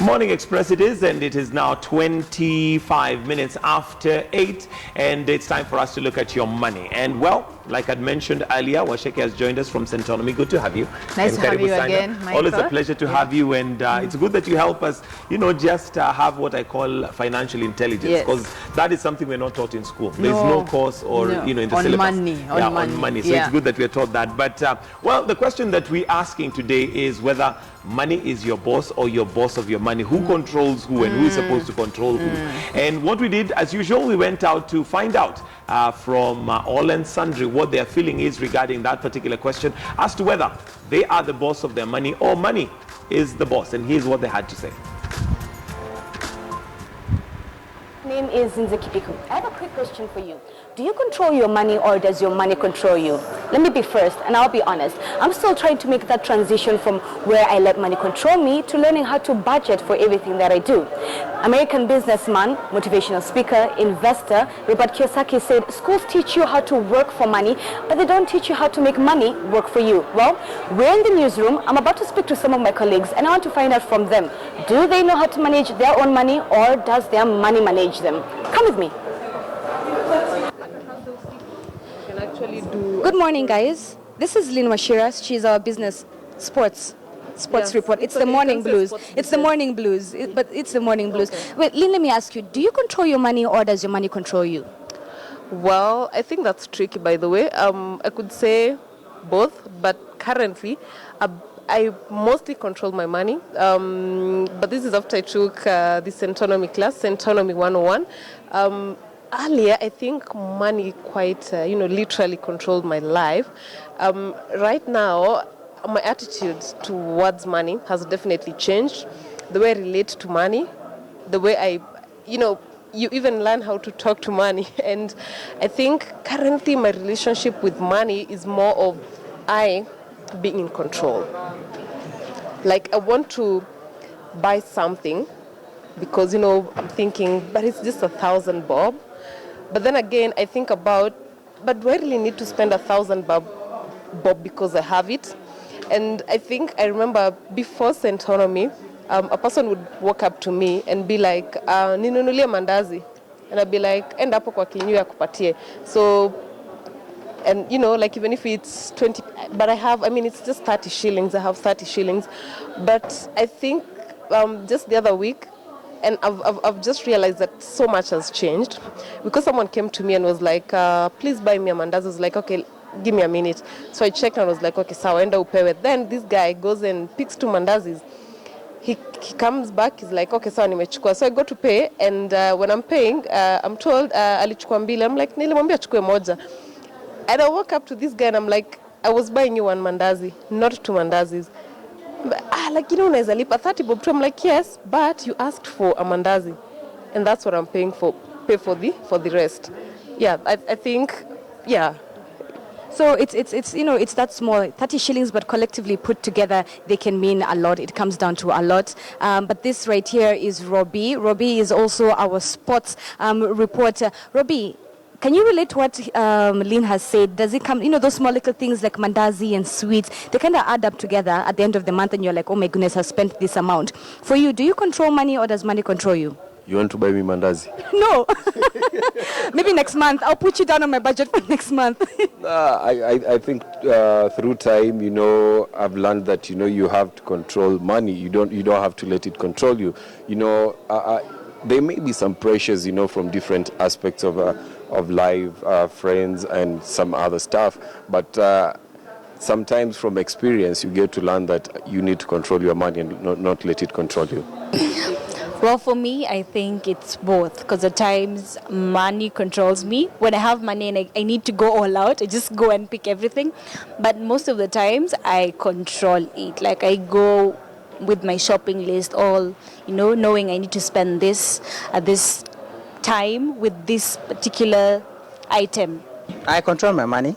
Morning Express it is, and it is now 25 minutes after 8, and it's time for us to look at your money. And well, like I'd mentioned earlier, Washeke has joined us from Centonomy. Good to have you. Nice to have you again, Michael. Always a pleasure to have you, and it's good that you help us, just have what I call financial intelligence, because that is something we're not taught in school. There's no course or, in the on syllabus. On money. So it's good that we're taught that. But, well, the question that we're asking today is whether money is your boss or your boss of your money. Who controls who and who is supposed to control who? And what we did, as usual, we went out to find out from all and sundry what their feeling is regarding that particular question as to whether they are the boss of their money or money is the boss. And here's what they had to say. My name is Nzekipiku. I have a quick question for you. Do you control your money or does your money control you? Let me be first, and I'll be honest. I'm still trying to make that transition from where I let money control me to learning how to budget for everything that I do. American businessman, motivational speaker, investor, Robert Kiyosaki said, schools teach you how to work for money, but they don't teach you how to make money work for you. Well, we're in the newsroom. I'm about to speak to some of my colleagues, and I want to find out from them. Do they know how to manage their own money, or does their money manage them? Come with me. Good morning, guys. This is Lynn Washiras. She's our business sports report. It's the morning blues. It's the morning blues. But it's the morning blues. Okay. Wait, Lynn, let me ask you, do you control your money or does your money control you? Well, I think that's tricky, by the way. I could say both, but currently I mostly control my money. But this is after I took the Centonomy class, Centonomy 101. Earlier, I think money quite, literally controlled my life. Right now, my attitude towards money has definitely changed. The way I relate to money, the way you even learn how to talk to money. And I think currently my relationship with money is more of I being in control. Like I want to buy something because, I'm thinking, but it's just 1,000 bob. But then again, I think about, but do I really need to spend 1,000 bob because I have it? And I think I remember before Centonomy, a person would walk up to me and be like, ninunulie mandazi. And I'd be like, enda hapo kwa kinyu ya kupatie. So, and like even if it's 20, but it's just 30 shillings. I have 30 shillings. But I think just the other week, and I've just realized that so much has changed because someone came to me and was like, please buy me a mandazi. I was like, okay, give me a minute. So I checked and was like, okay, sawa, enda upewe. Then this guy goes and picks 2 mandazis. He comes back, he's like, okay, sawa, nimechukua. So I go to pay, and when I'm paying, I'm told, alichukua mbili. I'm like, nilimwambia achukue moja. And I walk up to this guy and I'm like, I was buying you 1 mandazi, not 2 mandazis. Unaweza lipa 30 bob. I'm like, yes, but you asked for a mandazi, and that's what I'm paying for. Pay for the rest. Yeah, I think, yeah. So it's that small, 30 shillings, but collectively put together, they can mean a lot. It comes down to a lot. But this right here is Robbie. Robbie is also our sports reporter. Robbie, can you relate to what Lynn has said? Does it come, those small little things like mandazi and sweets, they kind of add up together at the end of the month and you're like, oh my goodness, I've spent this amount. For you, do you control money or does money control you? You want to buy me mandazi? No. Maybe next month. I'll put you down on my budget for next month. I think through time, I've learned that, you have to control money. You don't have to let it control you. There may be some pressures, from different aspects of life, friends, and some other stuff. But sometimes from experience, you get to learn that you need to control your money and not let it control you. Well, for me, I think it's both, because at times money controls me. When I have money and I need to go all out, I just go and pick everything. But most of the times, I control it. Like I go with my shopping list, all, knowing I need to spend this at this time with this particular item. I control my money,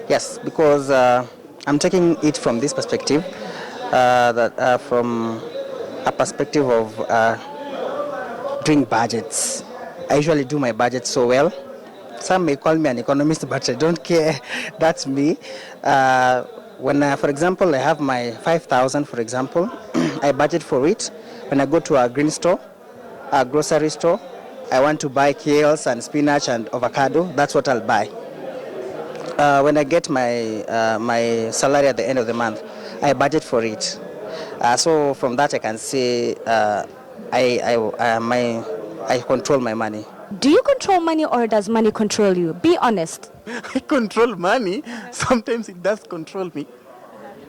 yes, because I'm taking it from this perspective, from a perspective of doing budgets. I usually do my budget so well. Some may call me an economist, but I don't care. That's me. When, for example, I have my 5,000, for example, I budget for it. When I go to a green store, a grocery store, I want to buy kales and spinach and avocado. That's what I'll buy. When I get my salary at the end of the month, I budget for it. So from that, I can say I control my money. Do you control money or does money control you? Be honest. I control money. Sometimes it does control me.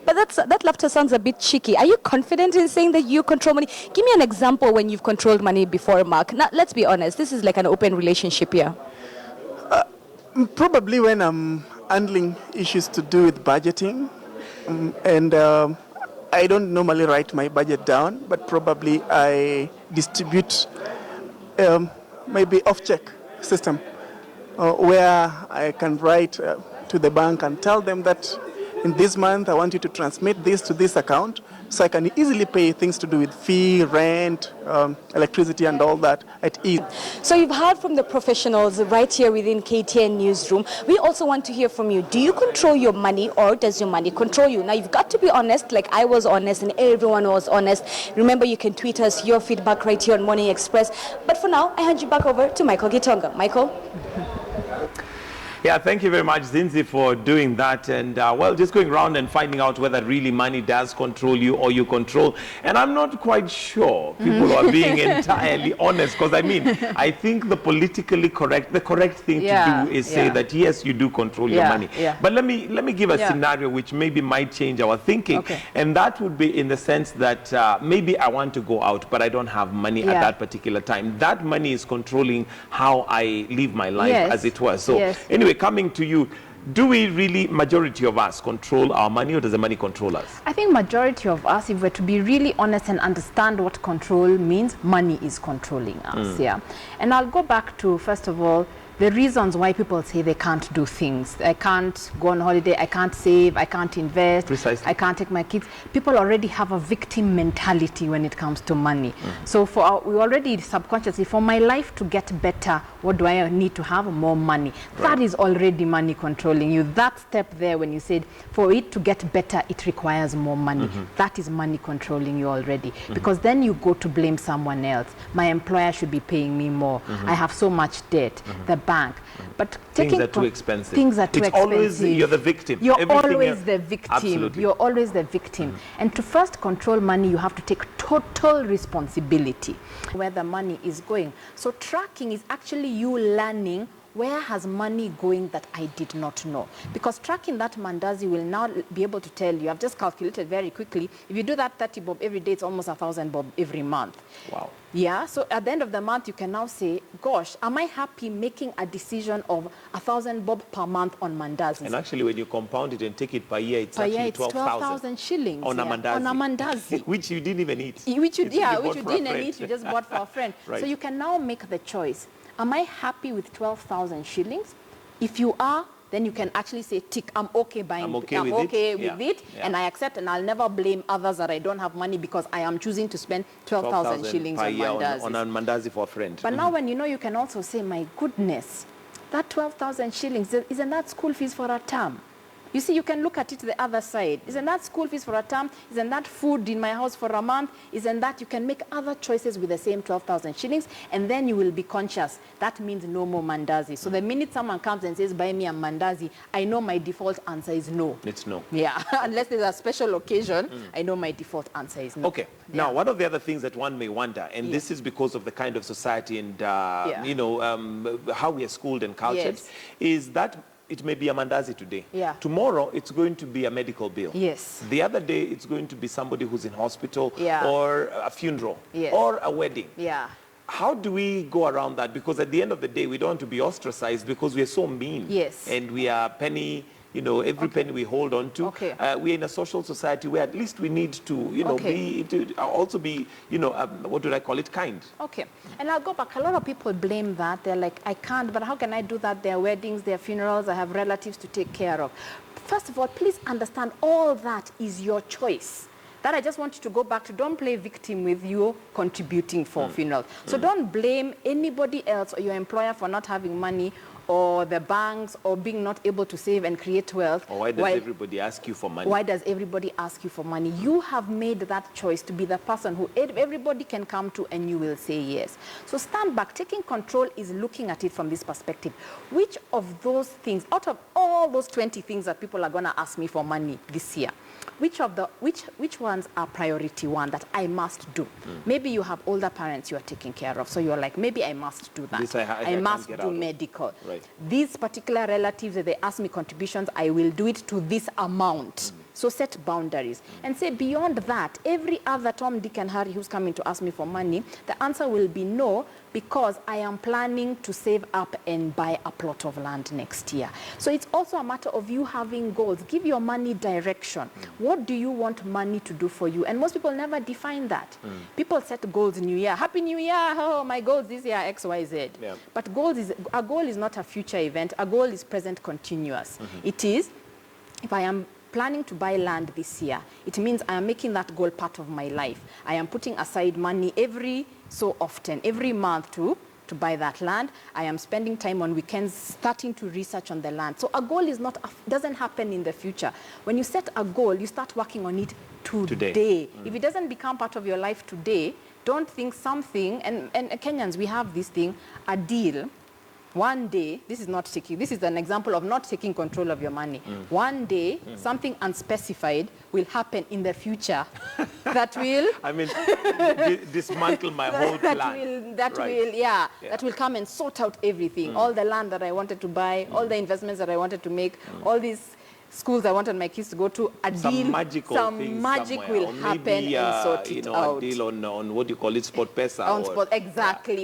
But that laughter sounds a bit cheeky. Are you confident in saying that you control money? Give me an example when you've controlled money before, Mark. Now, let's be honest. This is like an open relationship here. Probably when I'm handling issues to do with budgeting, and I don't normally write my budget down, but probably I distribute maybe off-check system where I can write to the bank and tell them that in this month I want you to transmit this to this account, so I can easily pay things to do with fee, rent, electricity and all that at ease. So you've heard from the professionals right here within KTN Newsroom. We also want to hear from you. Do you control your money or does your money control you? Now you've got to be honest, like I was honest and everyone was honest. Remember, you can tweet us your feedback right here on Morning Express. But for now, I hand you back over to Michael Gitonga. Michael? Yeah, thank you very much, Zinzi, for doing that. And well, just going around and finding out whether really money does control you or you control. And I'm not quite sure people are being entirely honest, because I mean, I think the politically correct, the correct thing to do is say that yes, you do control your money. But let me give a scenario which maybe might change our thinking. And that would be in the sense that maybe I want to go out, but I don't have money at that particular time. That money is controlling how I live my life, as it were. So anyway, coming to you, do we really, majority of us, control our money, or does the money control us? I think majority of us, if we're to be really honest and understand what control means, money is controlling us. And I'll go back to, first of all, the reasons why people say they can't do things. I can't go on holiday, I can't save, I can't invest, I can't take my kids. People already have a victim mentality when it comes to money. So we already subconsciously, for my life to get better, what do I need to have? More money. That is already money controlling you. That step there, when you said, for it to get better, it requires more money. That is money controlling you already. Because then you go to blame someone else. My employer should be paying me more. I have so much debt. The bank. But things are too expensive. Things are too expensive. Always you're the victim. You're always the victim. Absolutely. You're always the victim. And to first control money, you have to take total responsibility where the money is going. So tracking is actually you learning where has money going that I did not know. Because tracking that mandazi will now be able to tell you, I've just calculated very quickly, if you do that 30 bob every day, it's almost 1,000 bob every month. Wow. Yeah, so at the end of the month, you can now say, gosh, am I happy making a decision of 1,000 bob per month on mandazis? And actually, when you compound it and take it per year, it's actually 12,000 shillings on a mandazi. On a mandazi. Which you didn't even eat. Which you didn't eat, you just bought for a friend. Right. So you can now make the choice. Am I happy with 12,000 shillings? If you are, then you can actually say, tick, I'm okay buying I'm okay with it, and I accept, and I'll never blame others that I don't have money because I am choosing to spend 12,000 shillings on mandazi. On a mandazi for a friend. But now when you can also say, my goodness, that 12,000 shillings, isn't that school fees for a term? You see, you can look at it the other side. Isn't that school fees for a term? Isn't that food in my house for a month? Isn't that you can make other choices with the same 12,000 shillings, and then you will be conscious. That means no more mandazi. So the minute someone comes and says, buy me a mandazi, I know my default answer is no. It's no. Yeah, unless there's a special occasion, I know my default answer is no. Okay. Now, one of the other things that one may wonder, and this is because of the kind of society and, how we are schooled and cultured, is that it may be a mandazi today. Tomorrow, it's going to be a medical bill. The other day, it's going to be somebody who's in hospital or a funeral or a wedding. How do we go around that? Because at the end of the day, we don't want to be ostracized because we are so mean. And we are penny, every penny we hold on to. We're in a social society where at least we need to, also be, what do I call it, kind. And I'll go back. A lot of people blame that. They're like, I can't, but how can I do that? There are weddings, there are funerals, I have relatives to take care of. First of all, please understand all that is your choice. That I just want you to go back to. Don't play victim with you contributing for funerals. So don't blame anybody else or your employer for not having money, or the banks, or being not able to save and create wealth. Or why does everybody ask you for money? Why does everybody ask you for money? You have made that choice to be the person who everybody can come to and you will say yes. So stand back. Taking control is looking at it from this perspective. Which of those things, out of all those 20 things that people are going to ask me for money this year, which ones are priority one that I must do? Maybe you have older parents you are taking care of, so you're like, maybe I must do that. This I must can't get do out of. medical. Right. These particular relatives, that they ask me contributions, I will do it to this amount. So set boundaries and say beyond that, every other Tom, Dick and Harry who's coming to ask me for money, the answer will be no, because I am planning to save up and buy a plot of land next year. So it's also a matter of you having goals. Give your money direction. What do you want money to do for you? And most people never define that. People set goals New Year. Happy New Year. Oh, my goals this year, X, Y, Z. Yeah. But a goal is not a future event. A goal is present continuous. It is, if I am planning to buy land this year, it means I am making that goal part of my life. I am putting aside money every so often, every month to buy that land. I am spending time on weekends starting to research on the land. So a goal is not, doesn't happen in the future. When you set a goal, you start working on it today. If it doesn't become part of your life today, don't think something, and Kenyans, we have this thing, a deal. One day, this is an example of not taking control of your money. One day, something unspecified will happen in the future that will... I mean, dismantle my whole plan. That will come and sort out everything. All the land that I wanted to buy, all the investments that I wanted to make, all these schools I wanted my kids to go to, some magic will happen and sort it out. A deal on what you call it, spot pesa.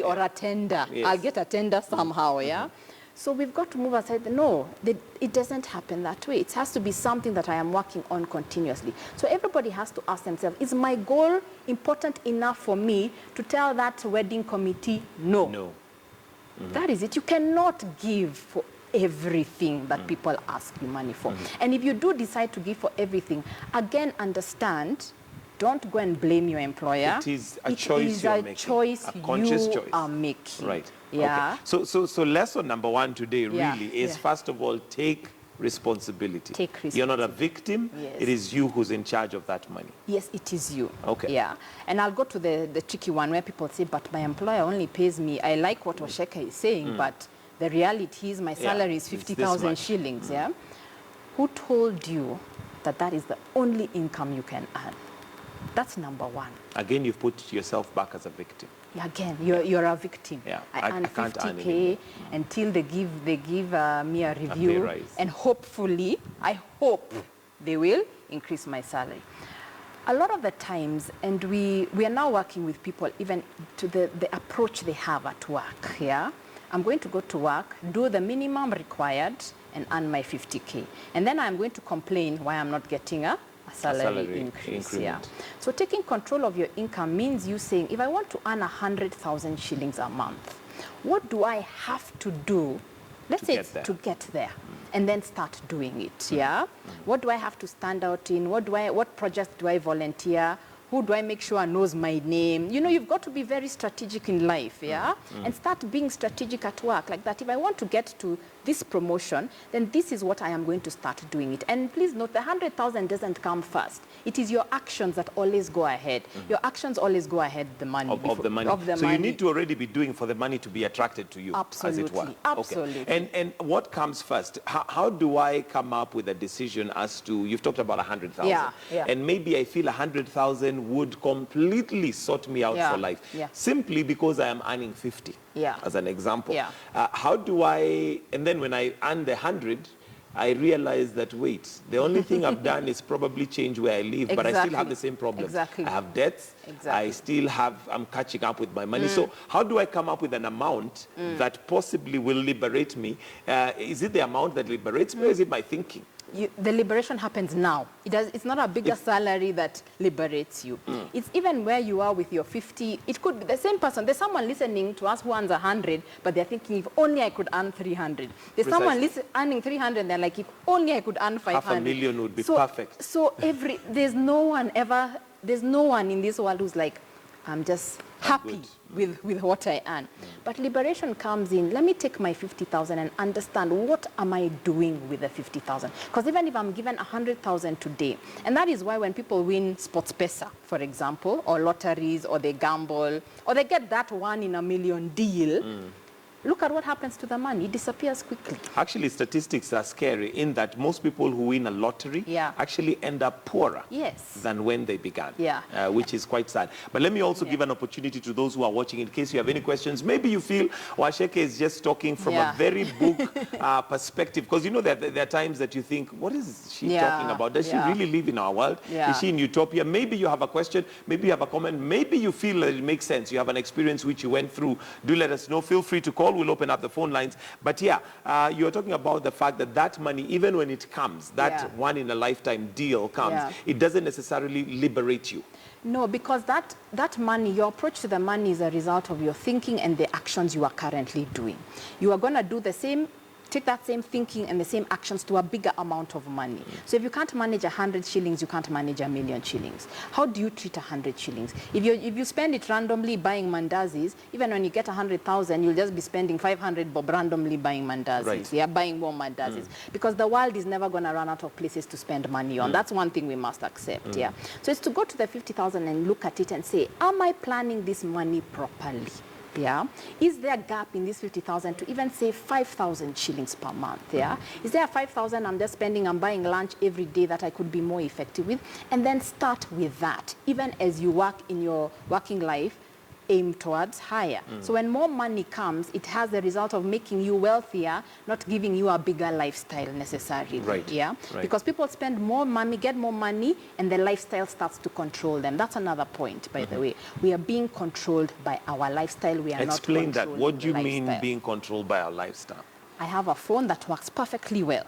Or a tender. Yes. I'll get a tender somehow, yeah? So we've got to move aside. No, it doesn't happen that way. It has to be something that I am working on continuously. So everybody has to ask themselves, is my goal important enough for me to tell that wedding committee no? No. That is it. You cannot give for everything that people ask you money for. And if you do decide to give for everything, again, understand, don't go and blame your employer. It is a choice you're making. A conscious choice. Are making. Right. Yeah. Okay. So lesson number one today really is, first of all, take responsibility. Take responsibility. You're not a victim. Yes. It is you who's in charge of that money. Yes, it is you. Okay. Yeah. And I'll go to the tricky one where people say, but my employer only pays me. I like what Osheka is saying, but the reality is my salary is 50,000 shillings, yeah? Who told you that that is the only income you can earn? That's number one. Again, you've put yourself back as a victim. Yeah, again, you're a victim. Yeah, I earn can't earn 50K until they give me a review, pay rise. And hopefully, I hope they will increase my salary. A lot of the times, and we are now working with people even to the approach they have at work, yeah? I'm going to go to work, do the minimum required, and earn my 50K. And then I'm going to complain why I'm not getting a salary increase. Yeah. So taking control of your income means you saying, if I want to earn 100,000 shillings a month, what do I have to do, let's say to get there? And then start doing it, yeah? What do I have to stand out in? What projects do I volunteer? Who do I make sure knows my name? You know, you've got to be very strategic in life, yeah? And start being strategic at work like that. If I want to get to this promotion, then this is what I am going to start doing it. And please note, the 100,000 doesn't come first. It is your actions that always go ahead. Your actions always go ahead the money. Of the money. So you need to already be doing for the money to be attracted to you, absolutely, as it were. Absolutely. Okay. And what comes first? How do I come up with a decision as to, you've talked about 100,000. Yeah. And maybe I feel 100,000 would completely sort me out for life. Simply because I am earning 50. As an example. How do I, and then when I earn the 100, I realize that, wait, the only thing I've done is probably change where I live, but I still have the same problems. I have debts. I still have, I'm catching up with my money. So how do I come up with an amount that possibly will liberate me? Is it the amount that liberates me, or is it my thinking? The liberation happens now. It's not a bigger salary that liberates you. It's even where you are with your 50. It could be the same person. There's someone listening to us who earns 100, but they're thinking, if only I could earn 300. There's someone earning 300, and they're like, if only I could earn 500. $500,000 would be perfect. So there's no one ever there's no one in this world who's like, I'm just happy with what I earn. But liberation comes in, let me take my 50,000 and understand what am I doing with the 50,000. Because even if I'm given 100,000 today, and that is why when people win sports pesa, for example, or lotteries, or they gamble, or they get that 1 in a million deal, look at what happens to the money. It disappears quickly. Actually, statistics are scary in that most people who win a lottery actually end up poorer than when they began, which is quite sad. But let me also give an opportunity to those who are watching in case you have any questions. Maybe you feel Washeke is just talking from a very book perspective, because you know there are times that you think, what is she talking about? Does she really live in our world? Is she in utopia? Maybe you have a question, maybe you have a comment, maybe you feel that it makes sense. You have an experience which you went through. Do let us know. Feel free to call. We'll open up the phone lines. But you're talking about the fact that that money, even when it comes, that one in a lifetime deal comes, it doesn't necessarily liberate you. No, because that money, your approach to the money is a result of your thinking and the actions you are currently doing. You are going to do the same, take that same thinking and the same actions to a bigger amount of money. So if you can't manage 100 shillings, you can't manage 1,000,000 shillings. How do you treat 100 shillings? If you spend it randomly buying mandazis, even when you get 100,000, you'll just be spending 500 bob randomly buying mandazis, buying more mandazis. Because the world is never going to run out of places to spend money on. That's one thing we must accept, So it's to go to the 50,000 and look at it and say, am I planning this money properly? Is there a gap in this 50,000 to even say 5,000 shillings per month? Is there a 5,000 I'm just spending, I'm buying lunch every day that I could be more effective with? And then start with that. Even as you work in your working life, aim towards higher. So when more money comes, it has the result of making you wealthier, not giving you a bigger lifestyle necessarily. Because people spend more money, get more money, and the lifestyle starts to control them. That's another point, by the way. We are being controlled by our lifestyle. We are not controlling that. What do you mean lifestyle. being controlled by our lifestyle? I have a phone that works perfectly well,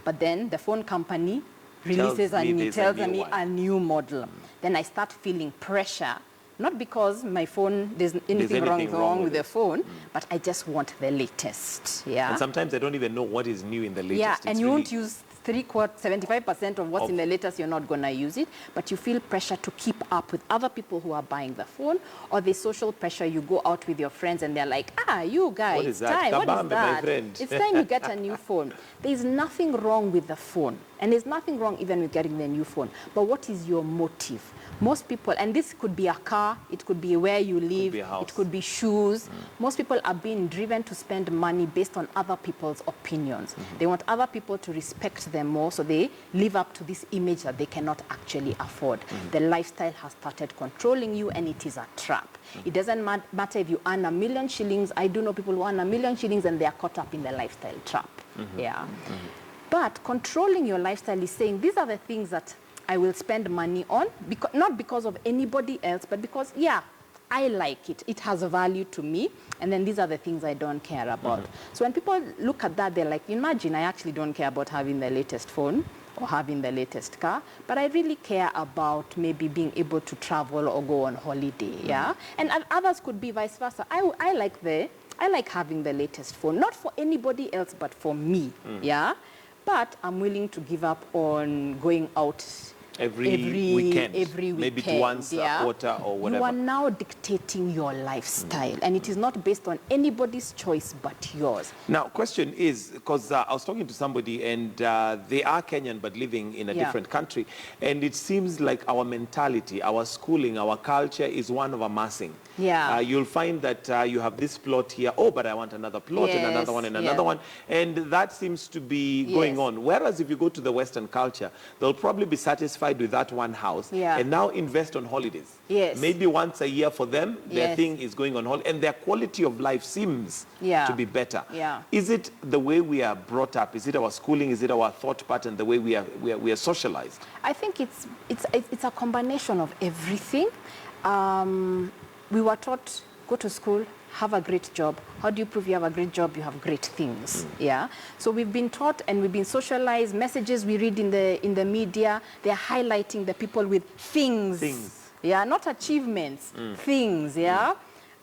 but then the phone company releases tells me a new model. Then I start feeling pressure. Not because my phone, there's anything wrong with the phone, but I just want the latest. And sometimes I don't even know what is new in the latest. And you won't use 75% of what's in the latest, you're not going to use it, but you feel pressure to keep up with other people who are buying the phone, or the social pressure. You go out with your friends and they're like, you guys, what is that? What is that? My friend. It's time you get a new phone. There's nothing wrong with the phone, and there's nothing wrong even with getting the new phone, but what is your motive? Most people, and this could be a car, it could be where you live, it could be shoes. Most people are being driven to spend money based on other people's opinions. They want other people to respect them more, so they live up to this image that they cannot actually afford. The lifestyle has started controlling you, and it is a trap. It doesn't matter if you earn 1,000,000 shillings. I do know people who earn 1,000,000 shillings and they are caught up in the lifestyle trap. But controlling your lifestyle is saying, these are the things that I will spend money on, not because of anybody else, but because, I like it. It has a value to me, and then these are the things I don't care about. So when people look at that, they're like, imagine, I actually don't care about having the latest phone or having the latest car, but I really care about maybe being able to travel or go on holiday, And others could be vice versa. I like having the latest phone, not for anybody else, but for me, But I'm willing to give up on going out every weekend, maybe once yeah? a quarter or whatever. You are now dictating your lifestyle, and it is not based on anybody's choice but yours. Now, question is, because I was talking to somebody, and they are Kenyan but living in a different country, and it seems like our mentality, our schooling, our culture is one of amassing. Yeah. You'll find that you have this plot here, oh, but I want another plot, and another one, and another one, and that seems to be going on. Whereas if you go to the Western culture, they'll probably be satisfied with that one house, and now invest on holidays. Maybe once a year for them, their thing is going on holiday, and their quality of life seems to be better. Is it the way we are brought up? Is it our schooling? Is it our thought pattern? The way we are socialized? I think it's a combination of everything. We were taught, go to school, have a great job. How do you prove you have a great job? You have great things. So we've been taught and we've been socialized. Messages we read in the media, they're highlighting the people with things. Not achievements, things.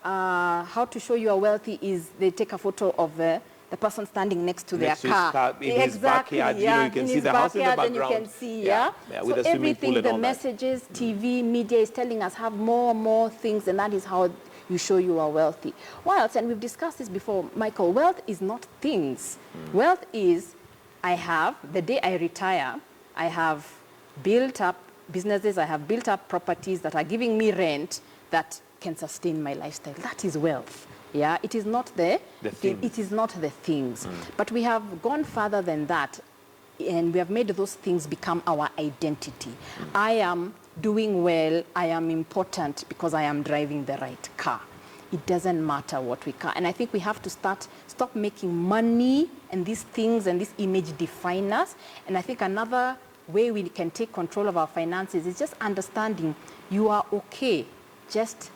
How to show you are wealthy is they take a photo of the the person standing next to Next to their his car, in his backyard, you know, you can in see his the house in the backyard, and you background. can see, Yeah, so with a swimming everything, pool and the all that. messages, TV, media is telling us have more and more things, and that is how you show you are wealthy. Whilst, and we've discussed this before, Michael, wealth is not things. Wealth is, I have, the day I retire, I have built up businesses, I have built up properties that are giving me rent that can sustain my lifestyle. That is wealth. Yeah, it is not the things. It is not the things. But we have gone further than that, and we have made those things become our identity. I am doing well, I am important because I am driving the right car. It doesn't matter what we car. And I think we have to stop making money and these things and this image define us. And I think another way we can take control of our finances is just understanding you are okay, just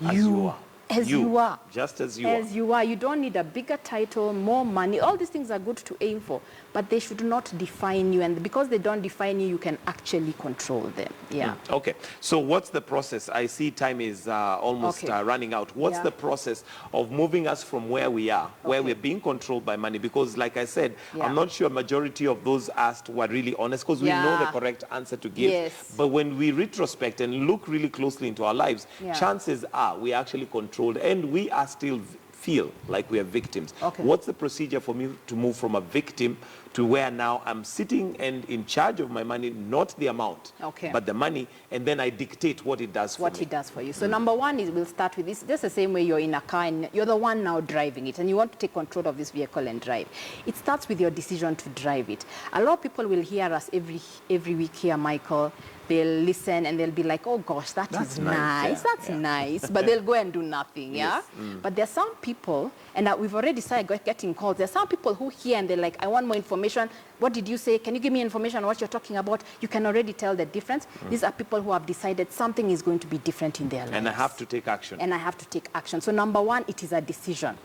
As you are. As you are. Just as you are. As you are. You don't need a bigger title, more money. All these things are good to aim for, but they should not define you. And because they don't define you, you can actually control them. Yeah. Okay. So what's the process? I see time is almost running out. What's Yeah. the process of moving us from where we are, where Okay. we're being controlled by money? Because like I said, Yeah. I'm not sure majority of those asked were really honest because we know the Yeah. correct answer to give. Yes. But when we retrospect and look really closely into our lives, Yeah. chances are we are actually controlled and we are still feel like we are victims. Okay. What's the procedure for me to move from a victim to where now I'm sitting and in charge of my money, not the amount, Okay. but the money, and then I dictate what it does for What me. it does for you. So number one is, we'll start with this. Just the same way you're in a car and you're the one now driving it and you want to take control of this vehicle and drive. It starts with your decision to drive it. A lot of people will hear us every week here, Michael. They'll listen and they'll be like, oh gosh, that's nice. yeah, That's nice. But they'll go and do nothing, yeah? Yes. But there's some people, and we've already started getting calls. There's some people who hear and they're like, I want more information. What did you say? Can you give me information on what you're talking about? You can already tell the difference. These are people who have decided something is going to be different in their lives. And I have to take action. And I have to take action. So number one, it is a decision.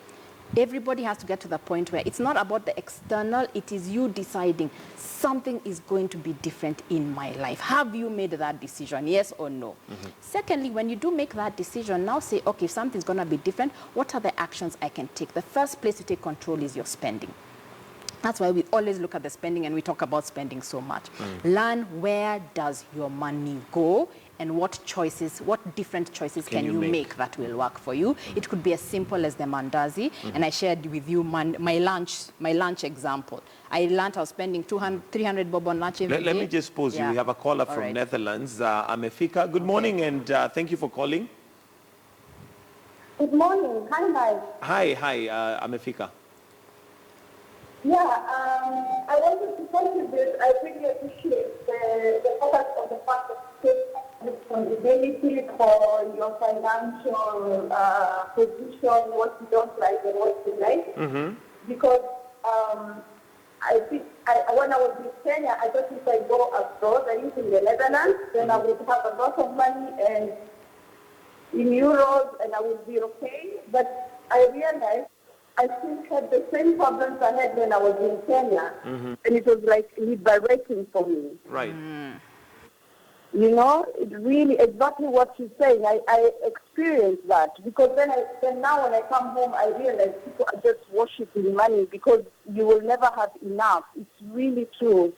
Everybody has to get to the point where it's not about the external, it is you deciding something is going to be different in my life. Have you made that decision, yes or no? Secondly, when you do make that decision, now say, okay, if something's going to be different, what are the actions I can take? The first place to take control is your spending. That's why we always look at the spending and we talk about spending so much. Learn where does your money go and what choices, what different choices can you make that will work for you. It could be as simple as the mandazi, and I shared with you my lunch example. I learned I was spending 300 bob on lunch every day. Let me just pause you. Yeah. We have a caller All from right. Netherlands, Amefika. Good morning and thank you for calling. Good morning. Hi, guys. Hi, Amefika. Yeah, I wanted to contribute. I really appreciate the focus on the fact that you take responsibility for your financial position, what you don't like and what you like. Because I think when I was in Kenya, I thought if I go abroad, I lived in the Netherlands, then I would have a lot of money and in euros and I would be okay. But I realized I still had the same problems I had when I was in Kenya. And it was like liberating for me. Right. You know, it really, exactly what you're saying. I experienced that. Because then now when I come home, I realize people are just worshiping money because you will never have enough. It's really true.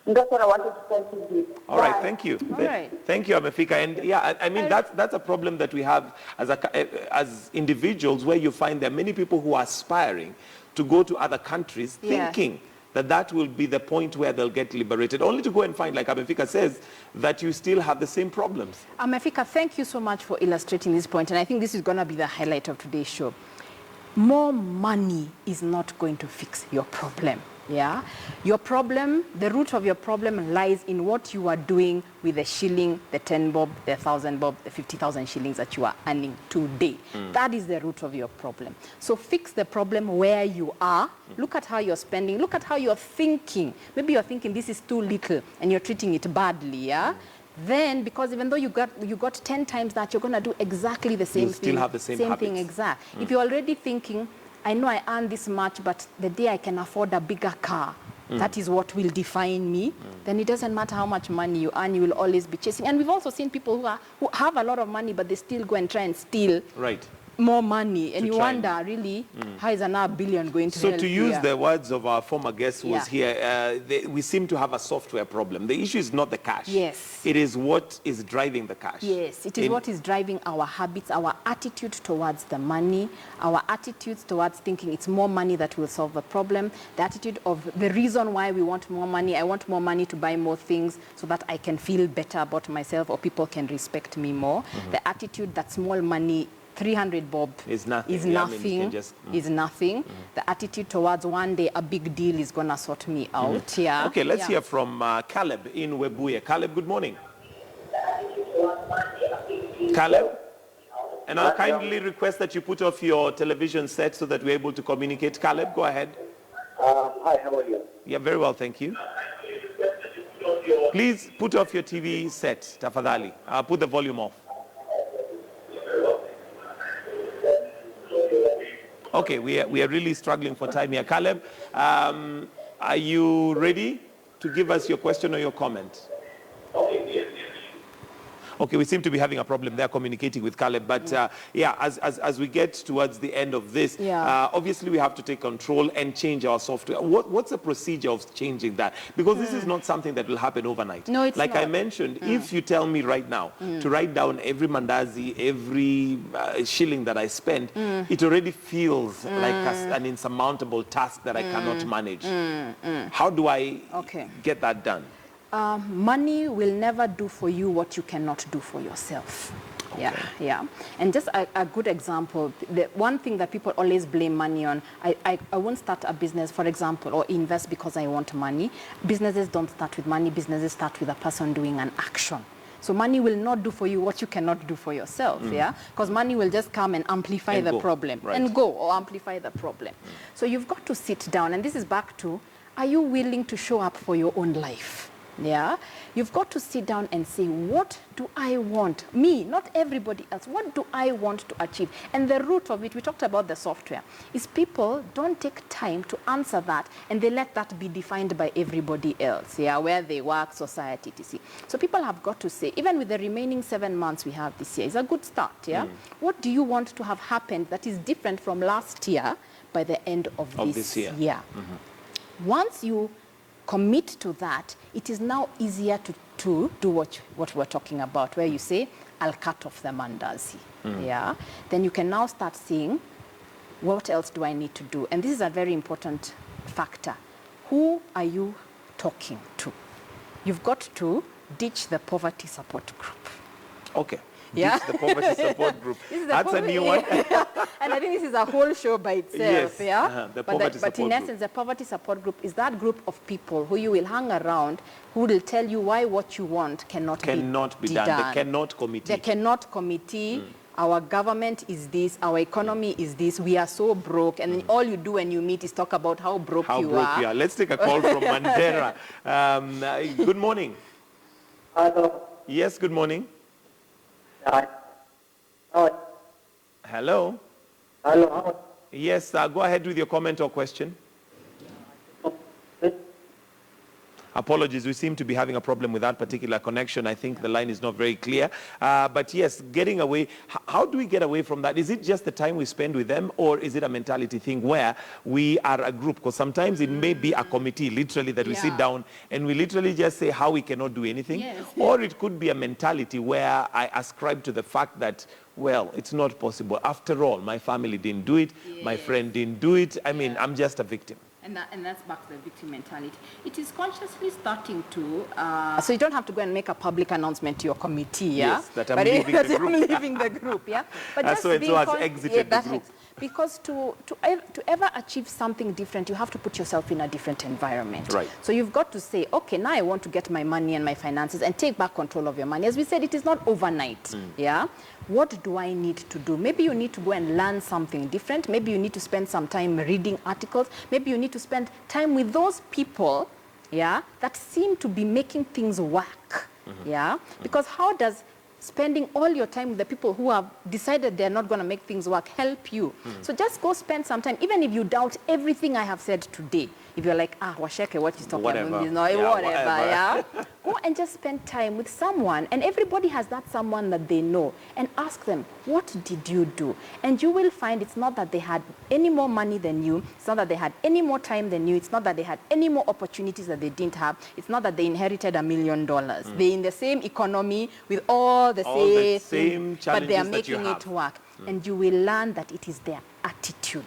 And that's what I wanted to contribute. All right, thank you. All right. Thank you, Amefika. And yeah, I mean, that's a problem that we have as individuals, where you find there are many people who are aspiring to go to other countries thinking that will be the point where they'll get liberated, only to go and find, like Amefika says, that you still have the same problems. Amefika, thank you so much for illustrating this point, and I think this is going to be the highlight of today's show. More money is not going to fix your problem. Yeah, your problem, the root of your problem lies in what you are doing with the shilling, the 10 bob, the 1,000 bob, the 50,000 shillings that you are earning today. That is the root of your problem. So fix the problem where you are. Look at how you're spending. Look at how you're thinking. Maybe you're thinking this is too little and you're treating it badly, yeah? Then, because even though you got 10 times that, you're going to do exactly the same You'll thing. still have the same thing habits. exact. If you're already thinking, I know I earn this much, but the day I can afford a bigger car, that is what will define me, then it doesn't matter how much money you earn, you will always be chasing. And we've also seen people who have a lot of money, but they still go and try and steal Right. more money, and To you try and- wonder, really, how is another billion going to So help to use here? the words of our former guest who was Yeah. here, we seem to have a software problem. The issue is not the cash. Yes. It is what is driving the cash. Yes, it is what is driving our habits, our attitude towards the money, our attitudes towards thinking it's more money that will solve the problem, the attitude of the reason why we want more money. I want more money to buy more things so that I can feel better about myself or people can respect me more. The attitude that small money, 300 bob Is nothing. is Yeah, I mean, you nothing, can just- is nothing. The attitude towards one day a big deal is gonna sort me out. Yeah. Okay, let's Yeah. hear from Caleb in Webuye. Caleb, good morning. Caleb? And I'll kindly request that you put off your television set so that we're able to communicate. Caleb, go ahead. Hi, how are you? Yeah, very well, thank you. Please put off your TV set, tafadhali. Put the volume off. Okay, we are really struggling for time here. Caleb, are you ready to give us your question or your comment? Okay, we seem to be having a problem there communicating with Caleb, but yeah, as we get towards the end of this, obviously we have to take control and change our software. What's the procedure of changing that? Because this is not something that will happen overnight. No, it's like not. I mentioned, if you tell me right now to write down every mandazi, every shilling that I spend, it already feels like an insurmountable task that I cannot manage. How do I get that done? Money will never do for you what you cannot do for yourself. Yeah. And just a good example, the one thing that people always blame money on, I won't start a business, for example, or invest because I want money. Businesses don't start with money. Businesses start with a person doing an action. So money will not do for you what you cannot do for yourself, yeah? Because money will just come and amplify the problem. And go, or amplify the problem. So you've got to sit down, and this is back to, are you willing to show up for your own life? Yeah, you've got to sit down and say, what do I want? Me, not everybody else. What do I want to achieve? And the root of it, we talked about the software, is people don't take time to answer that, and they let that be defined by everybody else, yeah, where they work, society, etc. So people have got to say, even with the remaining 7 months we have this year, it's a good start, yeah? What do you want to have happened that is different from last year by the end of this year? Once you commit to that, it is now easier to do what we're talking about, where you say, I'll cut off the mandazi. Yeah. Then you can now start seeing, what else do I need to do? And this is a very important factor. Who are you talking to? You've got to ditch the poverty support group. Okay. Yeah. The poverty support group. That's a new one. And I think this is a whole show by itself. Yes. Yeah. The poverty But in support essence, the poverty support group is that group of people who you will hang around, who will tell you why what you want cannot be done. They cannot committee. They cannot committee. Our government is this, our economy is this, we are so broke, and then all you do when you meet is talk about how broke you are. Let's take a call from Mandera. Good morning. Hello. Yes, good morning. Hi. Hello. Hello. Yes, go ahead with your comment or question. Apologies, we seem to be having a problem with that particular connection. I think the line is not very clear. But yes, getting away, how do we get away from that? Is it just the time we spend with them, or is it a mentality thing where we are a group? Because sometimes it may be a committee, literally, that we sit down and we literally just say how we cannot do anything. Or it could be a mentality where I ascribe to the fact that, well, it's not possible. After all, my family didn't do it. My friend didn't do it. I mean, I'm just a victim. And that's back to the victim mentality. It is consciously starting to, so you don't have to go and make a public announcement to your committee, yeah? Yes, that I'm leaving the group. I'm leaving the group, yeah? But just so it has exited the group. Because to ever achieve something different, you have to put yourself in a different environment. Right. So you've got to say, okay, now I want to get my money and my finances and take back control of your money. As we said, it is not overnight, yeah? What do I need to do? Maybe you need to go and learn something different. Maybe you need to spend some time reading articles. Maybe you need to spend time with those people, yeah, that seem to be making things work, yeah? Because how does spending all your time with the people who have decided they're not going to make things work help you? So just go spend some time, even if you doubt everything I have said today. If you're like, Washeke, what is talking about? Whatever. Whatever, yeah? Go and just spend time with someone, and everybody has that someone that they know, and ask them, what did you do? And you will find it's not that they had any more money than you, it's not that they had any more time than you, it's not that they had any more opportunities that they didn't have, it's not that they inherited $1 million. They're in the same economy with all the same challenges, but they are that making you it work. And you will learn that it is their attitude,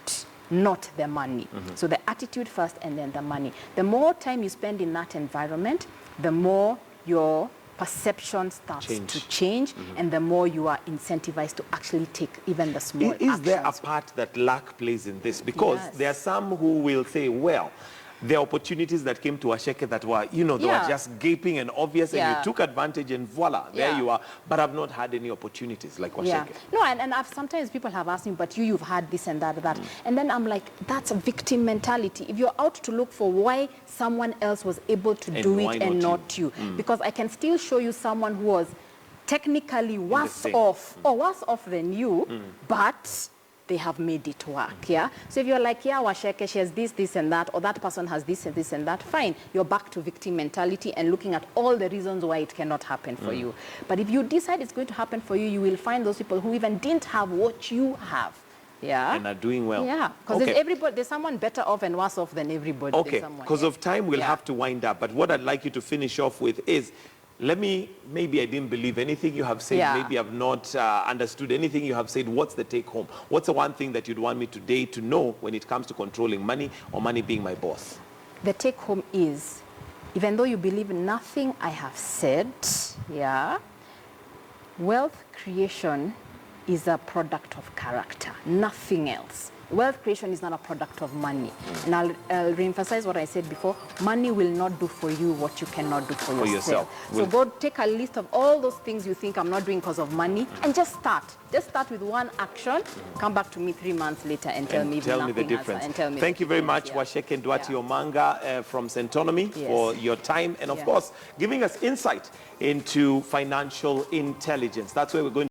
not the money. So the attitude first and then the money. The more time you spend in that environment, the more your perception starts to change, and the more you are incentivized to actually take even the small actions. Is there a part that luck plays in this? Because there are some who will say, well, the opportunities that came to Asheke that were, they were just gaping and obvious, and you took advantage, and voila, there you are. But I've not had any opportunities like Asheke. No, and sometimes people have asked me, but you've had this and that. And then I'm like, that's a victim mentality. If you're out to look for why someone else was able to do it and not you. Because I can still show you someone who was technically worse off or worse off than you, but they have made it work, So if you're like, Washeke, she has this, and that, or that person has this and that, fine. You're back to victim mentality and looking at all the reasons why it cannot happen for you. But if you decide it's going to happen for you, you will find those people who even didn't have what you have. And are doing well. Because there's someone better off and worse off than everybody. Because of time, we'll have to wind up. But what I'd like you to finish off with is, maybe I didn't believe anything you have said. Maybe I've not understood anything you have said. What's the take home? What's the one thing that you'd want me today to know when it comes to controlling money or money being my boss? The take home is, even though you believe nothing I have said, wealth creation is a product of character, nothing else. Wealth creation is not a product of money. And I'll reemphasize what I said before. Money will not do for you what you cannot do for yourself. So go take a list of all those things you think I'm not doing because of money, and just start. Just start with one action. Come back to me 3 months later and tell me the difference. Thank you very much, Washeke Ndwati Omanga from Centonomy, for your time and, of course, giving us insight into financial intelligence. That's where we're going